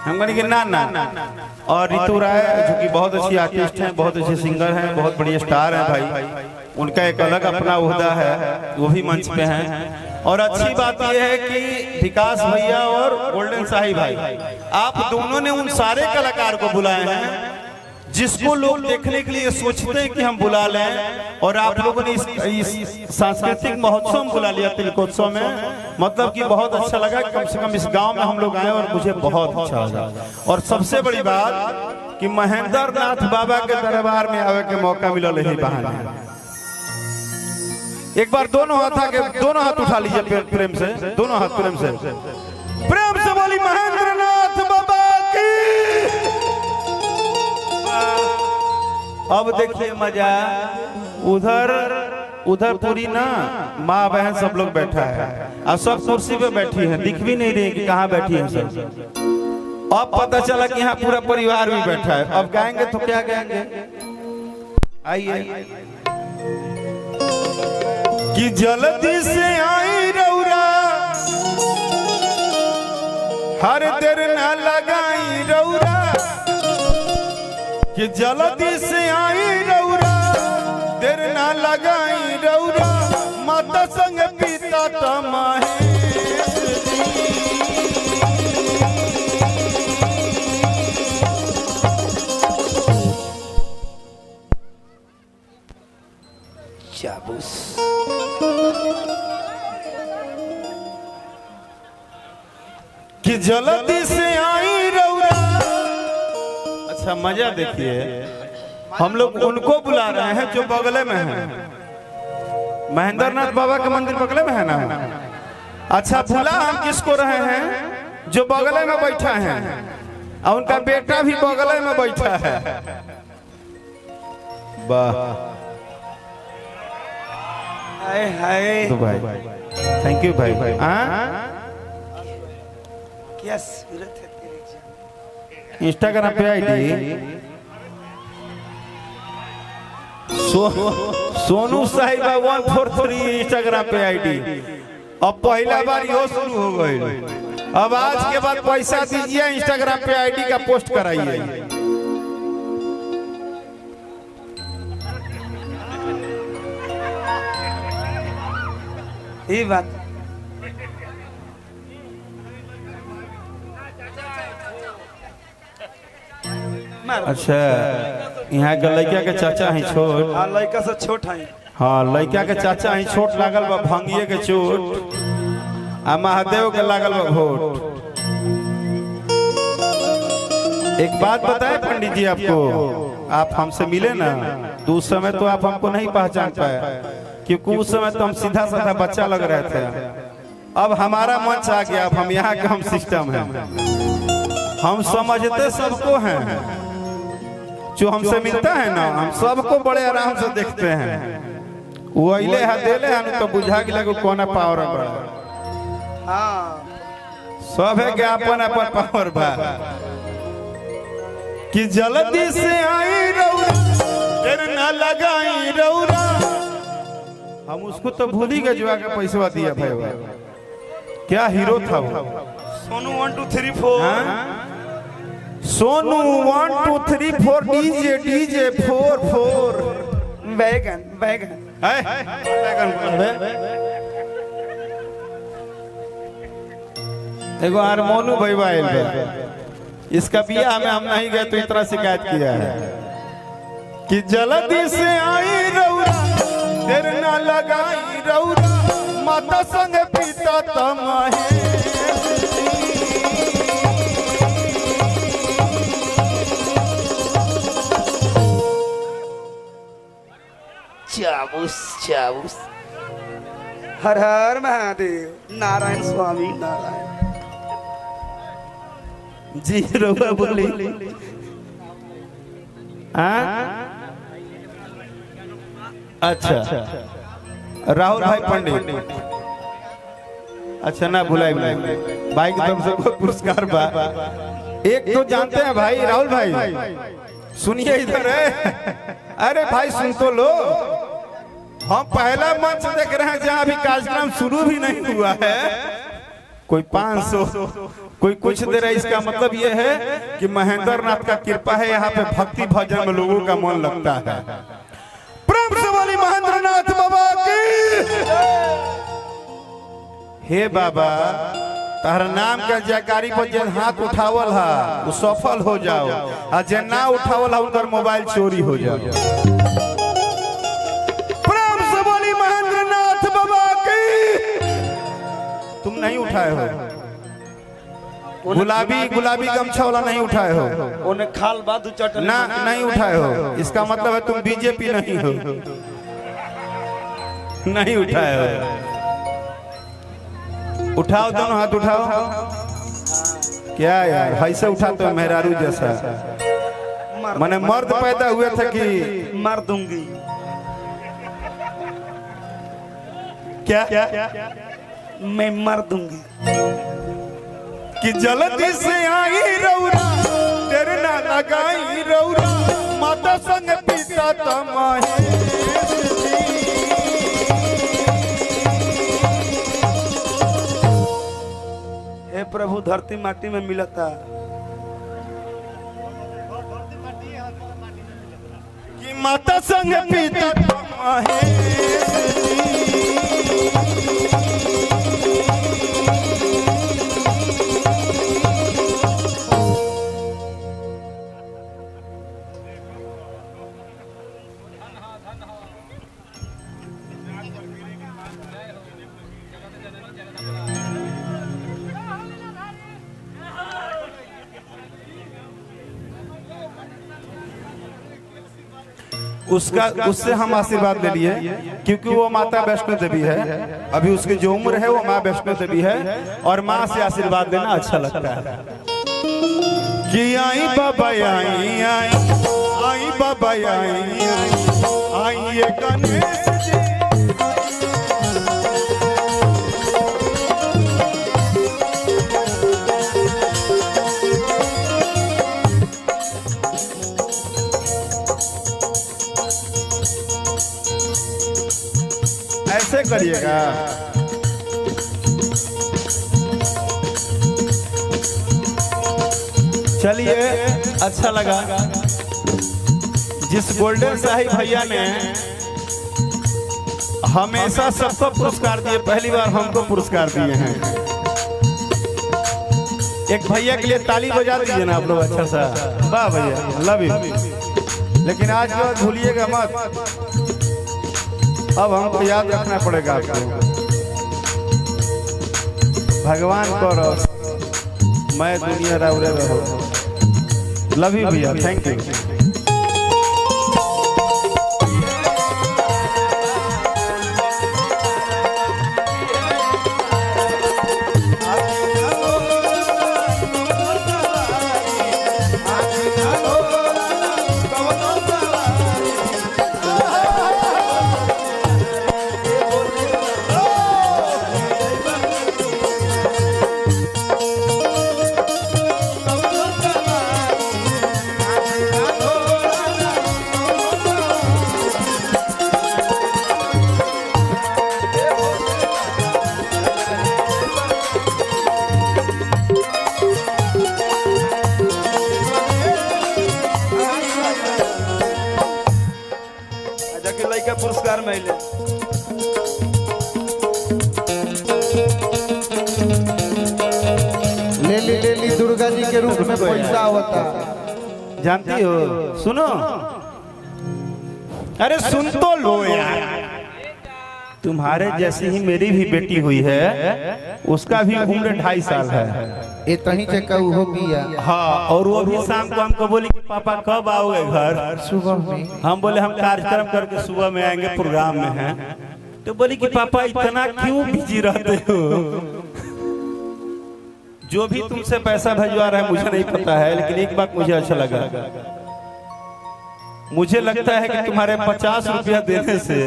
हम कहेंगे ना ना। और ऋतु राय जो कि बहुत अच्छी आर्टिस्ट हैं, बहुत अच्छे सिंगर हैं, बहुत बड़ी स्टार हैं भाई, उनका एक अलग अपना ओहदा है, वो भी मंच पे हैं। और अच्छी बात यह है कि विकास भैया और गोल्डन शाही भाई, आप दोनों ने उन सारे कलाकार को बुलाए हैं जिसको लोग देखने के लिए सोचते हैं कि हम बुला लें, और आप लोगों ने इस सांस्कृतिक महोत्सव में बुला लिया, तिलकोत्सव में। मतलब कि बहुत अच्छा लगा, कम से कम इस गांव में हम लोग आए और मुझे बहुत अच्छा लगा। और सबसे बड़ी बात कि महेंद्र नाथ बाबा के दरबार में आवे के मौका मिला ही बहाने। एक बार दोनों हाथ उठा लीजिए प्रेम से, दोनों हाथ प्रेम से बोली महेंद्र नाथ बाबा की। अब देखिए मजा, उधर पूरी ना माँ बहन सब लोग बैठा है और सब कुर्सी पे बैठी है, दिख भी नहीं रही कि कहाँ बैठी है सब। अब पता चला कि यहाँ पूरा परिवार भी बैठा है। अब गाएंगे तो क्या गाएंगे, आइए। कि जल्दी से आई रौरा, हर देर न लगाई रौरा, कि जल्दी से आई रौरा, देर न लगाई रौरा, माता संग पिता तमाहे। चाबूस कि जल्दी से आई रौरा। अच्छा मजा देखिए, हम लोग उनको बुला रहे हैं जो बगले में है। महेंद्र नाथ बाबा का मंदिर बगले में है ना। अच्छा बुला हम किसको रहे हैं, जो बगले में बैठा है और उनका बेटा भी बगले में बैठा है। वाह हाय तो भाई, थैंक यू भाई। क्या सूरत है तेरी। इंस्टाग्राम पे आईडी सोनू साहिबा 143 इंस्टाग्राम पे आईडी। अब पहला बार यो शुरू हो गई, अब आज के बाद पैसा दीजिए, इंस्टाग्राम पे आईडी का पोस्ट कराइए। ये बात अच्छा, यहाँ के लड़का के चाचा है छोट। हाँ लड़का से छोट है। हाँ लड़का के चाचा है छोट, लागल बा भंगिए के चोट, आ महादेव के लागल बा भोट। एक बात बताए पंडित जी आपको, आप हमसे मिले ना तो उस समय तो आप हमको नहीं पहचान पाए, क्योंकि उस समय तो हम सीधा साधा बच्चा लग रहे थे। अब हमारा मंच आ गया, अब हम यहाँ के हम सिस्टम है, हम समझते सबको हैं। जो हमसे मिलता है ना, हम सबको बड़े आराम से देखते हैं। वो अइले है देले हैं तो बुझा के लगो कोना पावर बड़ा। हाँ सब है कि अपन अपन पावर बा। कि जल्दी से आई रौरा, देर न लगाई रौरा। हम उसको तो भूल ही गए जो आके पैसा दिया भाई, क्या हीरो था वो। सोनू 1 2 3 4 सोनू 1 2 3 4 डीजे 4 4 बैगन बैगन एगो हारमोनू भाई आयल है, इसका बियाह में हम नहीं गए तो इतना शिकायत किया है। कि जल्दी से आई रौरा, देर न लगाई रौरा, माता संग पिता तमाहे। चाबूस चाबूस। हर हर महादेव, नारायण स्वामी नारायण जी। रौरा बोली अच्छा राहुल भाई पंडित। अच्छा ना भुलाई भाई की तरफ से पुरस्कार बा। एक तो जानते हैं भाई राहुल भाई, सुनिए इधर है। अरे भाई सुन तो लो, हम पहला मंच देख रहे हैं जहां अभी कार्यक्रम शुरू भी नहीं हुआ है। कोई 500 कोई कुछ दे रहा है, इसका मतलब ये है कि महेंद्र नाथ का कृपा है, यहाँ पे भक्ति भजन में लोगों का मन लगता है। प्रेम से बोली महेंद्र नाथ बाबा की। हे बाबा, तार नाम के जयकारी पर जन हाथ उठावल है वो सफल हो जाओ, और जन ना उठावल है उनका मोबाइल चोरी हो जाओ। प्रेम से बोली महेंद्र नाथ बाबा की। तुम नहीं उठाए हो, गुलाबी गमछा वाला नहीं उठाए हो, उन्हें खाल बाद चटनी ना नहीं उठाए हो, इसका मतलब है तुम बीजेपी नहीं हो, नहीं उठाए हो। उठाओ, दोनों हाथ उठाओ। क्या यार, ऐसे उठाते हो मेहरारू जैसा। मैंने मर्द पैदा हुए थे कि मार दूंगी। क्या मैं मार दूंगी कि जल्दी से आई रौरा, तेरे ना लगाई रौरा, माता संग पिता तमाही। हे प्रभु, धरती माटी में मिलता कि माता संग पिता तमाही। उससे हम आशीर्वाद ले लिए, क्योंकि वो माता वैष्णो देवी है। अभी उसकी जो उम्र है वो माँ वैष्णो देवी है, और माँ से आशीर्वाद लेना अच्छा लगता है। कि आई बाबा आई आई आई बाबा आई आई ये गणेश जी। ऐसे करिएगा। चलिए, अच्छा लगा। जिस गोल्डन साहिब भैया ने हमेशा सबको पुरस्कार दिए, पहली बार हमको पुरस्कार दिए हैं। एक भैया के लिए ताली बजा दीजिए ना आप लोग, अच्छा सा। वाह भैया, लव यू। लेकिन आज जो भूलिएगा मत, अब हमको याद रखना पड़ेगा आपको। भगवान करो मैं दुनिया राउरे रहो। लव यू भैया, थैंक यू। पुरस्कार मिले। ले ली दुर्गा जी के रूप में पैसा होता। जानती हो, सुनो, अरे सुन तो लो यार। तुम्हारे जैसी ही मेरी भी बेटी हुई है, उसका भी उम्र 2.5 साल है। ये तहीं से कहू हो किया। हाँ, और वो भी शाम को हमको बोली कि पापा कब आओगे घर? सुबह में। हम बोले हम कार्यक्रम करके सुबह में आएंगे, प्रोग्राम में हैं। तो बोली कि पापा इतना क्यों बिजी रहते हो? जो भी तुमसे पैसा भिजवा रहा है मुझे नहीं पता है, लेकिन एक बात मुझे अच्छा लगा। मुझे लगता है कि तुम्हारे 50 रुपया देने से